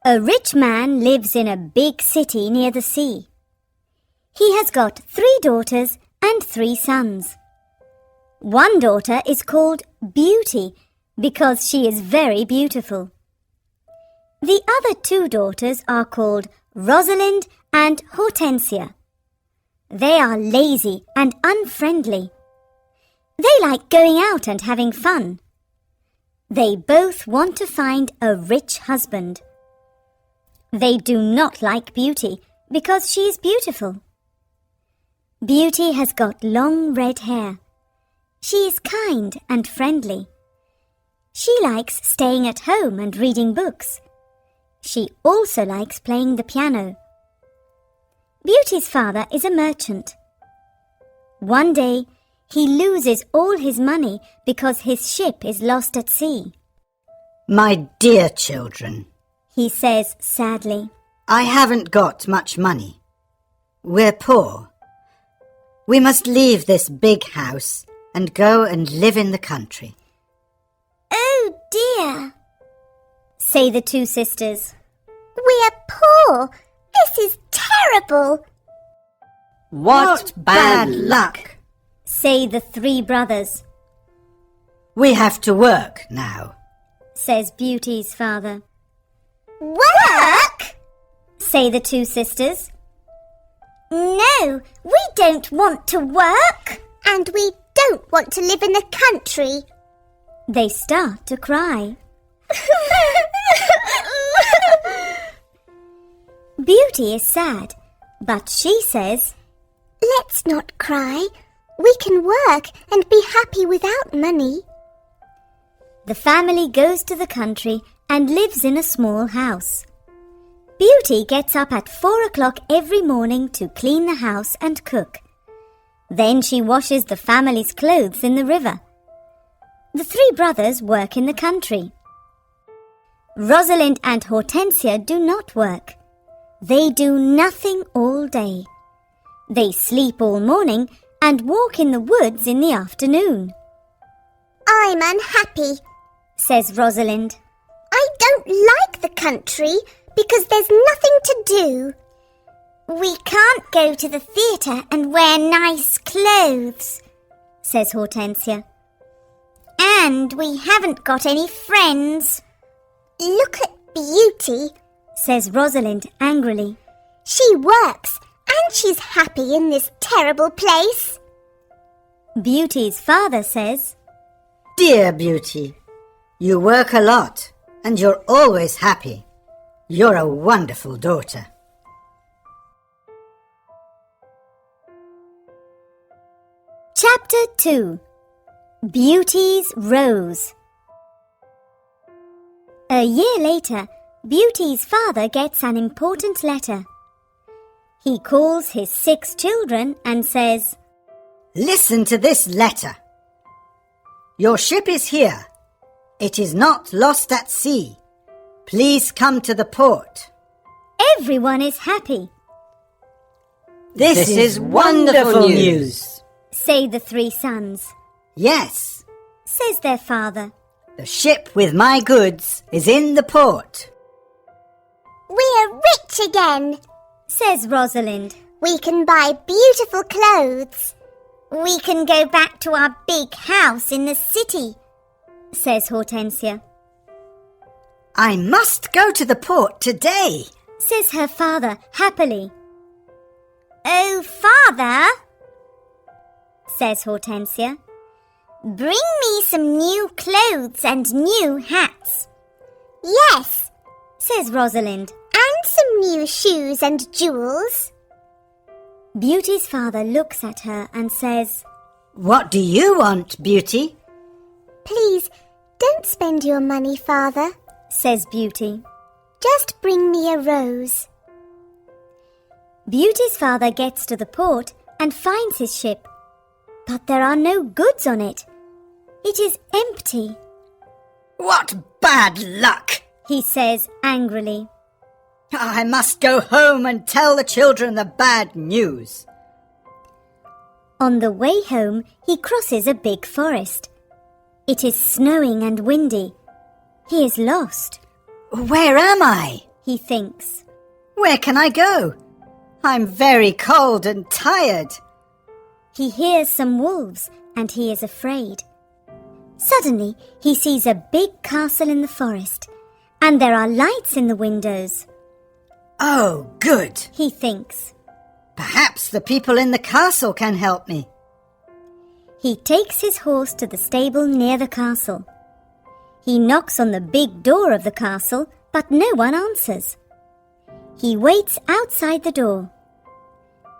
A rich man lives in a big city near the sea. He has got 3 daughters and 3 sons. One daughter is called Beauty because she is very beautiful. The other 2 daughters are called Rosalind and Hortensia. They are lazy and unfriendly. They like going out and having fun. They both want to find a rich husband. They do not like Beauty because she is beautiful. Beauty has got long red hair. She is kind and friendly. She likes staying at home and reading books. She also likes playing the piano. Beauty's father is a merchant. One day, he loses all his money because his ship is lost at sea. My dear children, He says sadly, I haven't got much money. We're poor. We must leave this big house and go and live in the country. "Oh dear," say the 2 sisters. "We're poor. This is terrible," What bad luck! say the 3 brothers, We have to work now. says Beauty's father. Work? Say the 2 sisters. No, we don't want to work. And we don't want to live in the country. They start to cry. Beauty is sad, but she says, Let's not cry. We can work and be happy without money. The family goes to the country and lives in a small house. Beauty gets up at 4 o'clock every morning to clean the house and cook. Then she washes the family's clothes in the river. The 3 brothers work in the country. Rosalind and Hortensia do not work. They do nothing all day. They sleep all morning and walk in the woods in the afternoon. I'm unhappy. Says Rosalind. I don't like the country because there's nothing to do. We can't go to the theatre and wear nice clothes, says Hortensia. And we haven't got any friends. Look at Beauty, says Rosalind angrily. She works and she's happy in this terrible place. Beauty's father says, Dear Beauty, you work a lot and you're always happy. You're a wonderful daughter. Chapter 2. Beauty's Rose. A year later, Beauty's father gets an important letter. He calls his 6 children and says, Listen to this letter. Your ship is here. It is not lost at sea. Please come to the port. Everyone is happy, This is wonderful news. say the 3 sons. Yes, Says their father. the ship with my goods is in the port. We're rich again. Says Rosalind. We can buy beautiful clothes. We can go back to our big house in the city, Says Hortensia. I must go to the port today. Says her father happily. Oh, Father, Says Hortensia. bring me some new clothes and new hats. Yes, Says Rosalind. and some new shoes and jewels. Beauty's father looks at her and says, What do you want, Beauty? Please, don't spend your money, Father. Says Beauty. Just bring me a rose. Beauty's father gets to the port and finds his ship, but there are no goods on it. It is empty, What bad luck! he says angrily. I must go home and tell the children the bad news. On the way home, he crosses a big forest. It is snowing and windy. He is lost. Where am I? he thinks. Where can I go? I'm very cold and tired. He hears some wolves and he is afraid. Suddenly, he sees a big castle in the forest, and there are lights in the windows. Oh, good. He thinks. Perhaps the people in the castle can help me. He takes his horse to the stable near the castle. He knocks on the big door of the castle, but no one answers. He waits outside the door.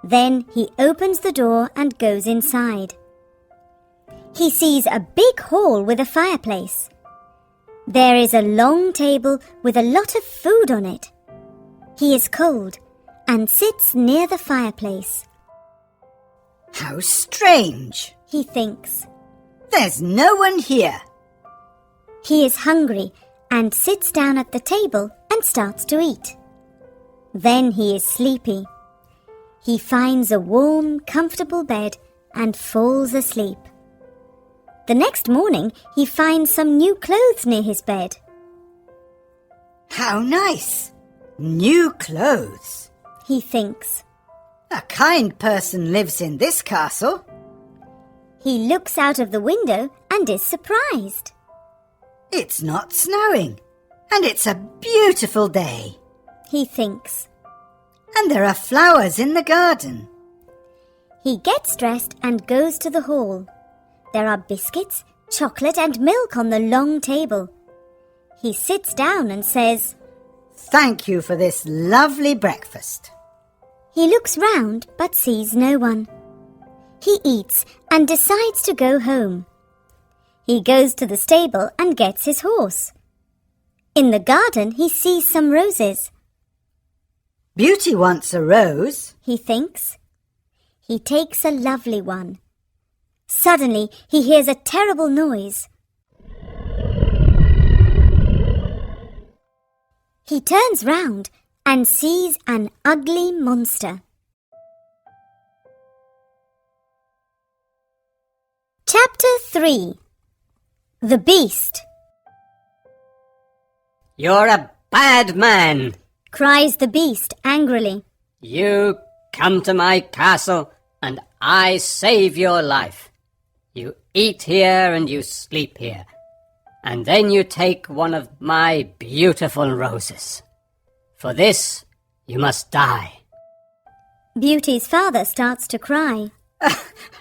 Then he opens the door and goes inside. He sees a big hall with a fireplace. There is a long table with a lot of food on it. He is cold and sits near the fireplace. How strange, He thinks. There's no one here. He is hungry and sits down at the table and starts to eat. Then he is sleepy. He finds a warm, comfortable bed and falls asleep. The next morning, he finds some new clothes near his bed. How nice. New clothes. He thinks. A kind person lives in this castle. He looks out of the window and is surprised. It's not snowing, and it's a beautiful day. He thinks. And there are flowers in the garden. He gets dressed and goes to the hall. There are biscuits, chocolate and milk on the long table. He sits down and says, Thank you for this lovely breakfast. He looks round but sees no one. He eats and decides to go home. He goes to the stable and gets his horse. In the garden he sees some roses. Beauty wants a rose. He thinks. He takes a lovely one. Suddenly he hears a terrible noise. He turns round and sees an ugly monster. Chapter 3. The Beast. You're a bad man, Cries the Beast angrily. You come to my castle and I save your life. You eat here and you sleep here. And then you take one of my beautiful roses. For this, you must die. Beauty's father starts to cry.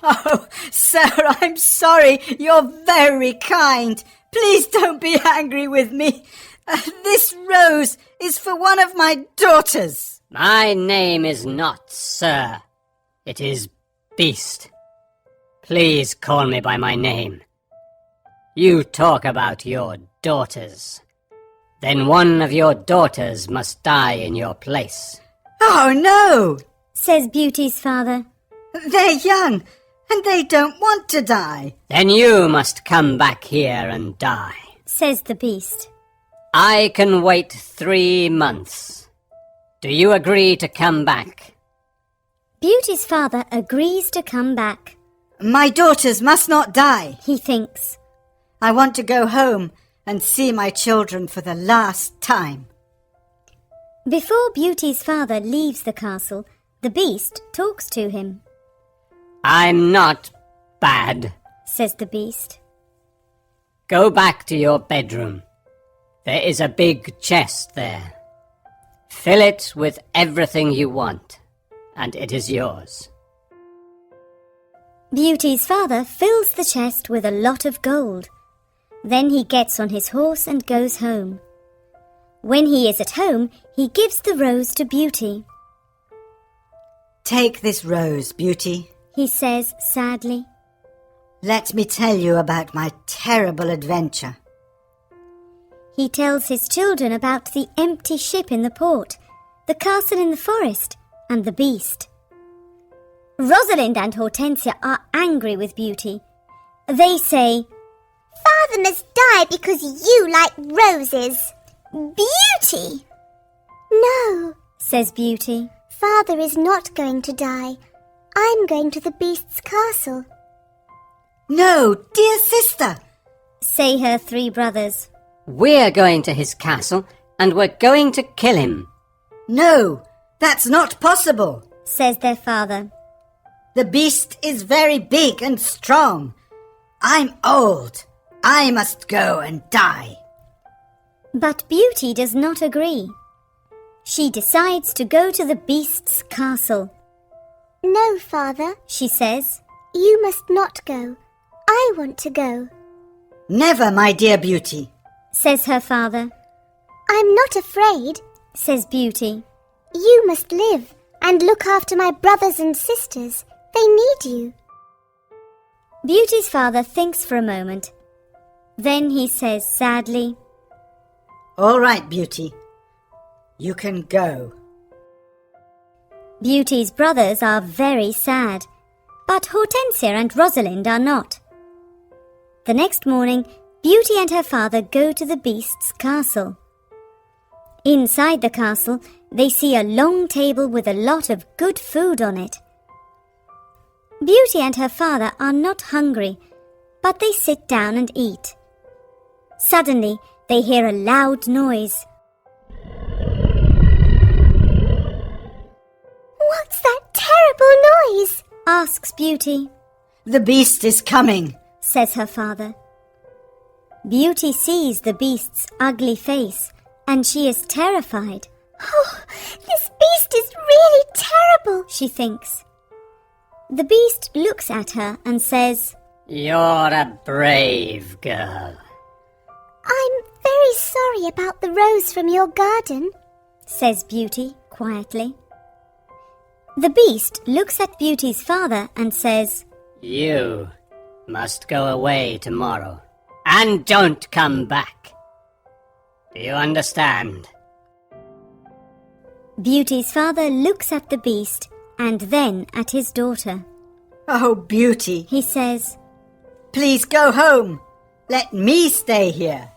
Oh, sir, I'm sorry. You're very kind. Please don't be angry with me. This rose is for one of my daughters. My name is not Sir. It is Beast. Please call me by my name. You talk about your daughters. Then one of your daughters must die in your place. Oh, no, Says Beauty's father. they're young and they don't want to die. Then you must come back here and die. Says the Beast. I can wait 3 months. Do you agree to come back? Beauty's father agrees to come back. My daughters must not die. He thinks. I want to go home and see my children for the last time. Before Beauty's father leaves the castle, the Beast talks to him. I'm not bad. Says the Beast. Go back to your bedroom. There is a big chest there. Fill it with everything you want, and it is yours. Beauty's father fills the chest with a lot of gold. Then he gets on his horse and goes home. When he is at home, he gives the rose to Beauty. Take this rose, Beauty. He says sadly. Let me tell you about my terrible adventure. He tells his children about the empty ship in the port, the castle in the forest, and the Beast. Rosalind and Hortensia are angry with Beauty. They say, Father must die because you like roses. Beauty! No, says Beauty. Father is not going to die. I'm going to the Beast's castle. No, dear sister. Say her 3 brothers. We're going to his castle, and we're going to kill him. No, that's not possible, says their father. The beast is very big and strong. I'm old. I must go and die. But Beauty does not agree. She decides to go to the beast's castle. No, Father, She says, you must not go. I want to go. Never, my dear Beauty. says her father. I'm not afraid. Says Beauty. You must live and look after my brothers and sisters. They need you. Beauty's father thinks for a moment. Then he says sadly, All right, Beauty. You can go. Beauty's brothers are very sad, but Hortensia and Rosalind are not. The next morning, Beauty and her father go to the beast's castle. Inside the castle, they see a long table with a lot of good food on it. Beauty and her father are not hungry, but they sit down and eat. Suddenly, they hear a loud noise. What's that terrible noise? Asks Beauty. The beast is coming. Says her father. Beauty sees the beast's ugly face, and she is terrified. Oh, this beast is really terrible. She thinks. The beast looks at her and says, You're a brave girl. I'm very sorry about the rose from your garden. says Beauty quietly. The beast looks at Beauty's father and says, You must go away tomorrow and don't come back. Do you understand? Beauty's father looks at the beast and then at his daughter. Oh, Beauty, He says, please go home. Let me stay here.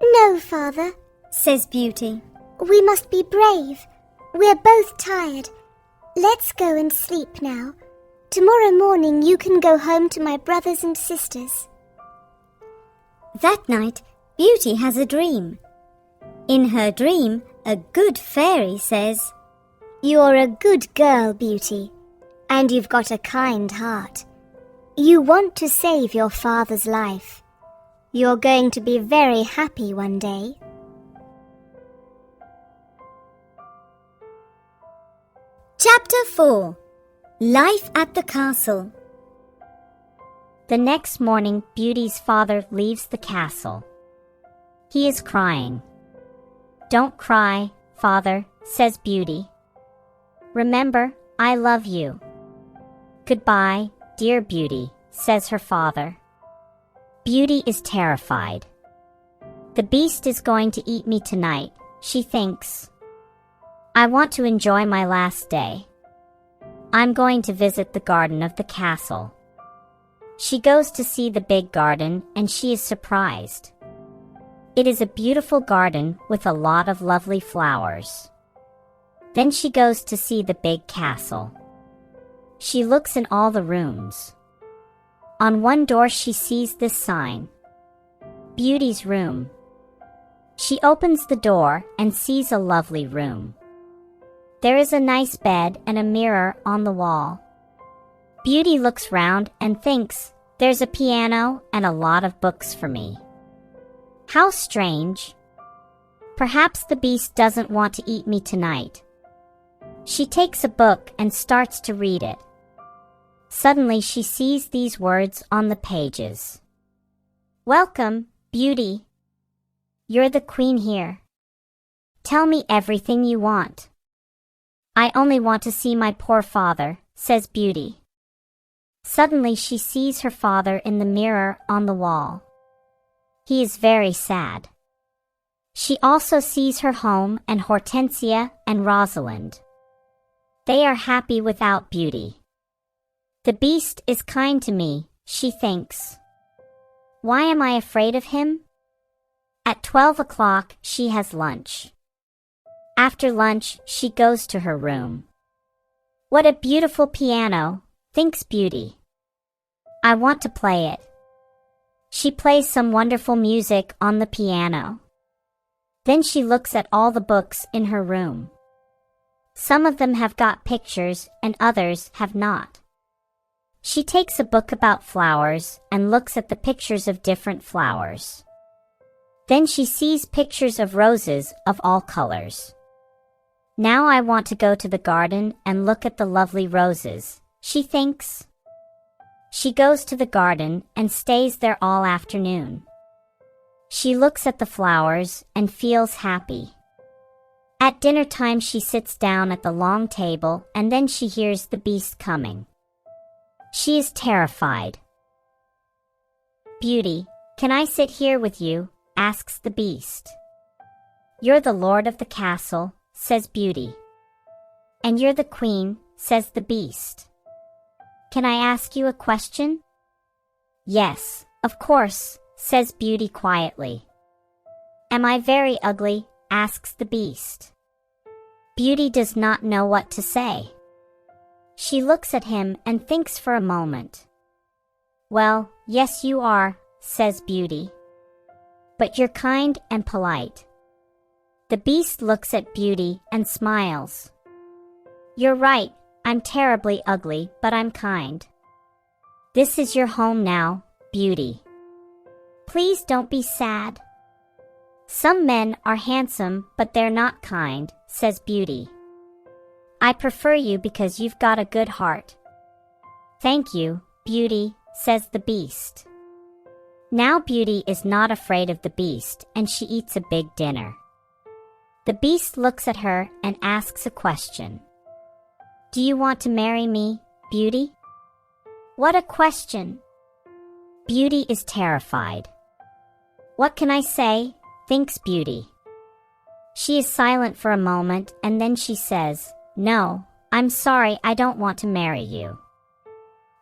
No, Father. says Beauty. We must be brave. We're both tired. Let's go and sleep now. Tomorrow morning you can go home to my brothers and sisters. That night, Beauty has a dream. In her dream, a good fairy says, You're a good girl, Beauty, and you've got a kind heart. You want to save your father's life. You're going to be very happy one day. Chapter 4. Life at the Castle. The next morning, Beauty's father leaves the castle. He is crying. Don't cry, father, says Beauty. Remember, I love you. Goodbye, dear Beauty, says her father. Beauty is terrified. The beast is going to eat me tonight, she thinks. I want to enjoy my last day. I'm going to visit the garden of the castle. She goes to see the big garden and she is surprised. It is a beautiful garden with a lot of lovely flowers. Then she goes to see the big castle. She looks in all the rooms. On one door she sees this sign, Beauty's room. She opens the door and sees a lovely room. There is a nice bed and a mirror on the wall. Beauty looks round and thinks, there's a piano and a lot of books for me. How strange. Perhaps the beast doesn't want to eat me tonight. She takes a book and starts to read it. Suddenly she sees these words on the pages. Welcome, Beauty. You're the queen here. Tell me everything you want. I only want to see my poor father, says Beauty. Suddenly she sees her father in the mirror on the wall. He is very sad. She also sees her home and Hortensia and Rosalind. They are happy without Beauty. The beast is kind to me, she thinks. Why am I afraid of him? At 12 o'clock she has lunch. After lunch, she goes to her room. What a beautiful piano, thinks Beauty. I want to play it. She plays some wonderful music on the piano. Then she looks at all the books in her room. Some of them have got pictures and others have not. She takes a book about flowers and looks at the pictures of different flowers. Then she sees pictures of roses of all colors. Now I want to go to the garden and look at the lovely roses, she thinks. She goes to the garden and stays there all afternoon. She looks at the flowers and feels happy. At dinner time she sits down at the long table and then she hears the beast coming. She is terrified. "Beauty, can I sit here with you?" asks the beast. "You're the lord of the castle," says Beauty. "And you're the queen," says the beast. "Can I ask you a question?" "Yes, of course," says Beauty quietly. "Am I very ugly?" asks the beast. Beauty does not know what to say. She looks at him and thinks for a moment. "Well, yes you are," says Beauty. "But you're kind and polite." The beast looks at Beauty and smiles. "You're right, I'm terribly ugly, but I'm kind. This is your home now, Beauty. Please don't be sad." "Some men are handsome, but they're not kind," says Beauty. "I prefer you because you've got a good heart." "Thank you, Beauty," says the beast. Now Beauty is not afraid of the beast and she eats a big dinner. The beast looks at her and asks a question. "Do you want to marry me, Beauty?" What a question! Beauty is terrified. "What can I say?" thinks Beauty. She is silent for a moment and then she says, "No, I'm sorry, I don't want to marry you."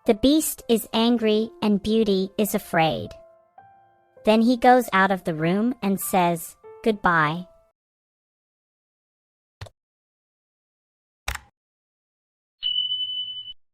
The beast is angry and Beauty is afraid. Then he goes out of the room and says, "Goodbye,